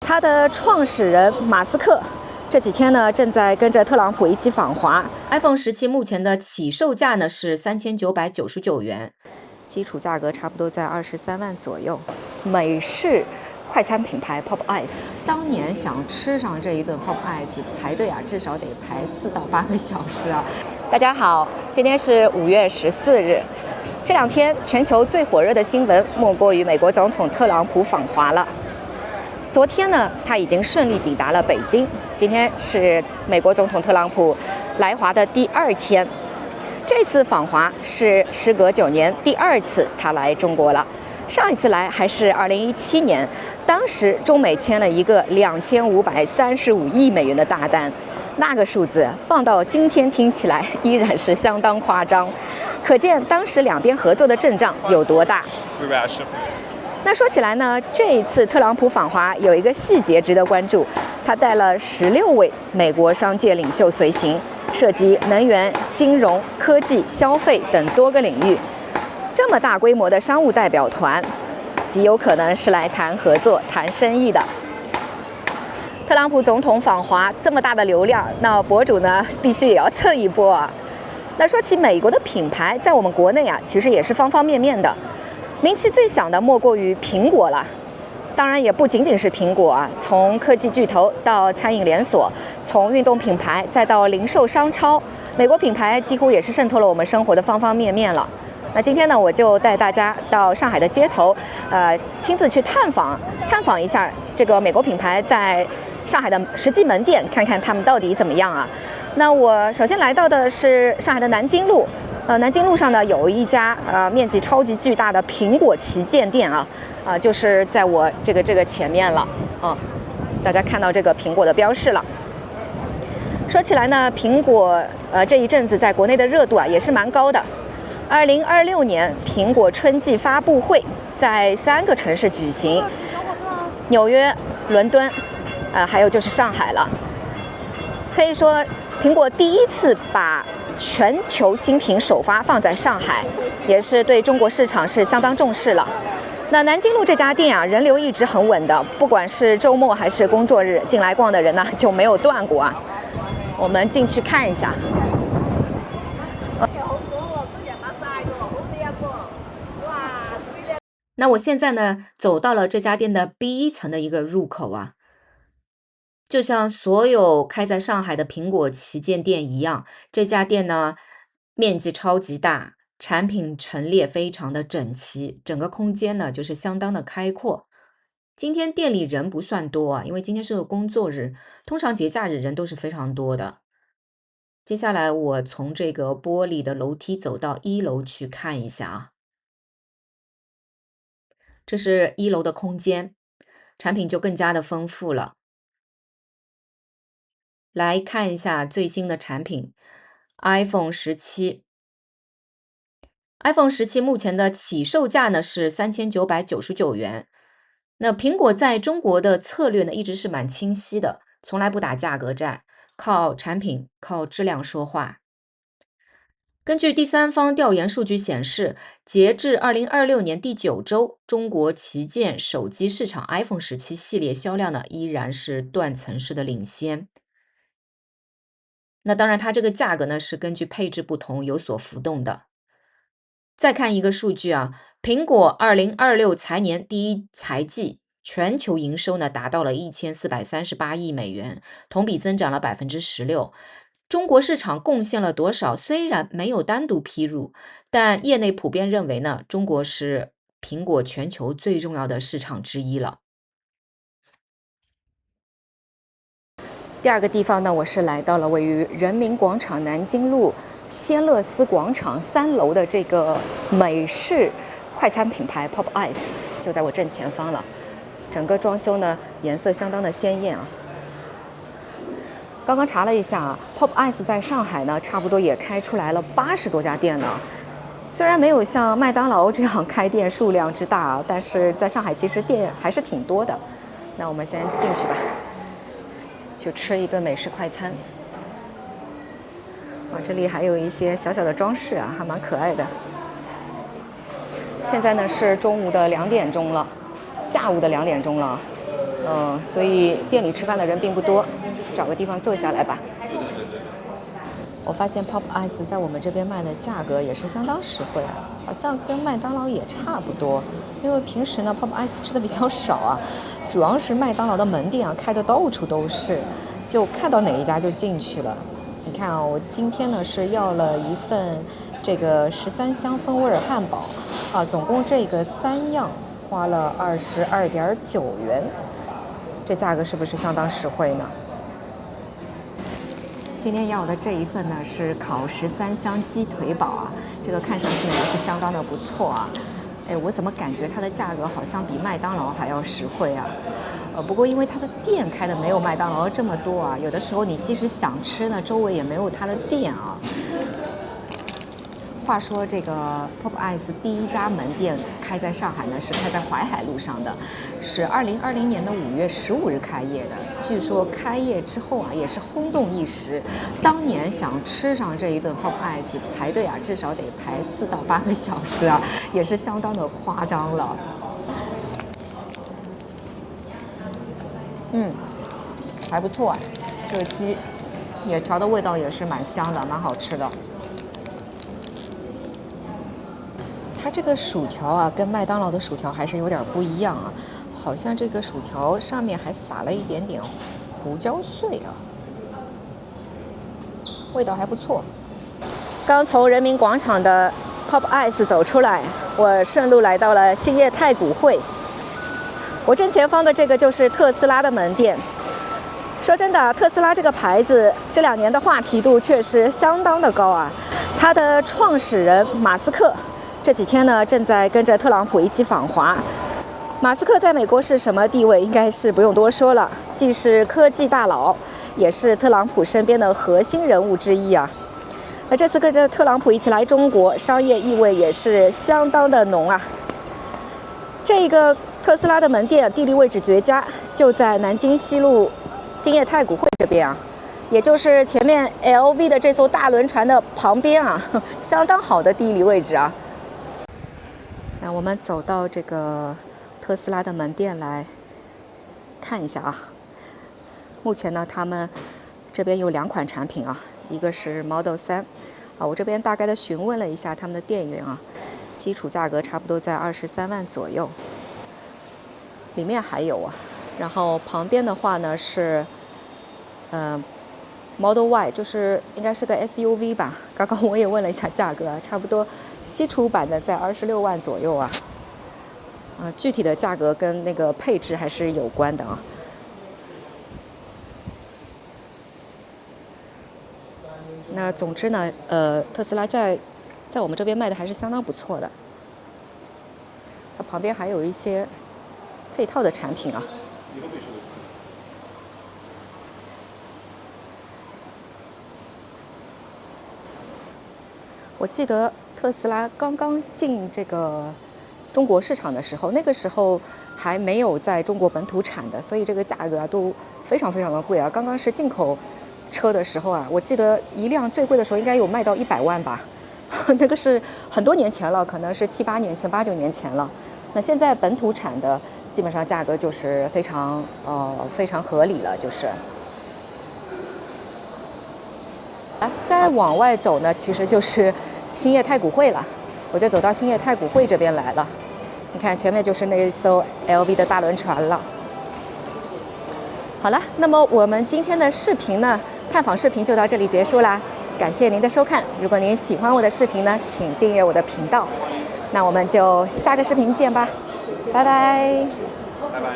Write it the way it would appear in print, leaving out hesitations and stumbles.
它的創始人馬斯克這幾天呢，正在跟着特朗普一起訪華。iPhone 17目前的起售價呢是3999元，基礎價格差不多在23萬左右。美式快餐品牌 Popeyes， 當年想吃上這一頓 Popeyes， 排隊啊，至少得排4到8個小時啊。大家好，今天是5月14日。這兩天全球最火熱的新聞莫過於美國總統特朗普訪華了。昨天呢，他已經順利抵達了北京。今天是美國總統特朗普來華的第2天。這次訪華是時隔9年第2次他來中國了。上一次來還是2017年，當時中美簽了一個2535億美元的大單。那個數字放到今天聽起來依然是相當誇張，可見當時兩邊合作的陣仗有多大。那說起來呢，這一次特朗普訪華有一個細節值得關注，他帶了16位美國商界領袖隨行，涉及能源、金融、科技、消費等多個領域。這麼大規模的商務代表團，極有可能是來談合作、談生意的。特朗普總統訪華這麼大的流量，那博主呢必須也要蹭一波啊。那說起美國的品牌，在我們國內啊，其實也是方方面面的。名氣最響的莫過於蘋果了，當然也不僅僅是蘋果啊，從科技巨頭到餐飲連鎖，從運動品牌再到零售商超，美國品牌幾乎也是滲透了我們生活的方方面面了。那今天呢，我就帶大家到上海的街头，親自去探訪一下這個美國品牌在上海的實際門店，看看他們到底怎麼樣啊。那我首先來到的是上海的南京路，南京路上呢有一家面積超級巨大的蘋果旗艦店啊，就是在我這個前面了，大家看到這個蘋果的標識了。說起來呢，蘋果這一陣子在國內的熱度啊也是蠻高的。2026年蘋果春季發布會在3個城市舉行，紐約、倫敦，還有就是上海了。可以說，蘋果第一次把全球新品首發放在上海，也是對中國市場是相當重視了。那南京路這家店啊，人流一直很穩的，不管是周末還是工作日，進來逛的人呢就沒有斷過啊。我們進去看一下。那我現在呢，走到了這家店的 B1 層的一個入口啊。就像所有開在上海的蘋果旗艦店一樣，這家店呢面積超級大，產品陳列非常的整齊，整個空間呢就是相當的開闊。今天店裡人不算多啊，因為今天是個工作日，通常節假日人都是非常多的。接下來我從這個玻璃的樓梯走到1樓去看一下啊。這是1樓的空間，產品就更加的豐富了。來看一下最新的產品 iPhone 17。iPhone 17目前的起售價呢是3999元。那蘋果在中國的策略呢一直是蠻清晰的，從來不打價格戰，靠產品、靠質量說話。根據第三方調研數據顯示，截至2026年第9周，中國旗艦手機市場 iPhone 17系列銷量呢依然是斷層式的領先。那當然它這個價格呢是根據配置不同有所浮動的。再看一個數據啊，蘋果2026財年第一財季全球營收呢達到了1438億美元，同比增長了16%。中國市場貢獻了多少？雖然沒有單獨披露，但業內普遍認為呢，中國是蘋果全球最重要的市場之一了。第2個地方呢，我是來到了位於人民廣場南京路仙樂絲廣場3樓的這個美式快餐品牌 Popeyes， 就在我正前方了。整個裝修呢，顏色相當的鮮豔啊。剛剛查了一下啊 ，Popeyes 在上海呢，差不多也開出來了80多家店呢。雖然沒有像麥當勞這樣開店數量之大啊，但是在上海其實店還是挺多的。那我們先進去吧，去吃一頓美式快餐。哇，這裡還有一些小小的裝飾啊，還蠻可愛的。現在呢是中午的2點鐘了，下午的2點鐘了。所以店里吃飯的人并不多，找个地方坐下来吧。我发现 Pop Ice 在我们这邊賣的價格也是相當實惠啊，好像跟麥當勞也差不多。因為平時呢 Pop Ice 吃的比較少啊，主要是麥當勞的門店啊開的到處都是，就看到哪一家就進去了。你看啊，我今天呢是要了一份這個13香風味漢堡啊，總共這個3樣花了22.9元，這價格是不是相當實惠呢？今天要的這一份呢是烤13香雞腿堡啊，這個看上去呢也是相當的不錯啊。哎，我怎麼感覺它的價格好像比麥當勞還要實惠啊？不過因為它的店開的沒有麥當勞這麼多啊，有的時候你即使想吃呢，周圍也沒有它的店啊。話說這個 Pop Ice 第一家門店開在上海呢，是開在淮海路上的，是2020年的5月15日開業的。據說開業之後啊，也是轟動一時。當年想吃上這一頓 Pop Ice 排隊啊，至少得排4到8個小時啊，也是相當的誇張了。還不錯啊，這個雞也調的味道也是蠻香的，蠻好吃的。它這個薯條啊，跟麥當勞的薯條還是有點不一樣啊，好像這個薯條上面還撒了一點點胡椒碎啊，味道還不錯。剛從人民廣場的 Pop Ice 走出來，我順路來到了興業太古匯。我正前方的這個就是特斯拉的門店。說真的，特斯拉這個牌子這2年的話題度確實相當的高啊。它的創始人馬斯克這幾天呢，正在跟着特朗普一起訪華。馬斯克在美國是什麼地位，應該是不用多說了，既是科技大佬，也是特朗普身邊的核心人物之一啊。那這次跟着特朗普一起來中國，商業意味也是相當的濃啊。這個特斯拉的門店地理位置絕佳，就在南京西路興業太古匯這邊啊，也就是前面 LV 的這艘大輪船的旁邊啊，相當好的地理位置啊。那我們走到這個特斯拉的門店來看一下啊。目前呢，他們這邊有2款產品啊，一個是 Model 3啊，我這邊大概的詢問了一下他們的店員啊，基礎價格差不多在23萬左右。裡面還有啊，然後旁邊的話呢是Model Y， 就是應該是個 SUV 吧。剛剛我也問了一下價格，差不多基礎版的在26萬左右啊。具體的價格跟那個配置還是有關的啊。那總之呢，特斯拉在我們這邊賣的還是相當不錯的。它旁邊還有一些配套的產品啊。我記得特斯拉剛剛進這個中國市場的時候，那個時候還沒有在中國本土產的，所以這個價格啊都非常非常的貴啊。剛剛是進口車的時候啊，我記得一輛最貴的時候應該有賣到100萬吧，那個是很多年前了，可能是7、8年前、8、9年前了。那現在本土產的基本上價格就是非常合理了，就是。再往外走呢，其實就是興業太古匯了。我就走到興業太古匯這邊來了。你看前面就是那一艘 LV 的大輪船了。好了，那麼我們今天的視頻呢，探訪視頻就到這裡結束啦。感謝您的收看。如果您喜歡我的視頻呢，請訂閱我的頻道。那我們就下個視頻見吧，拜拜。拜拜。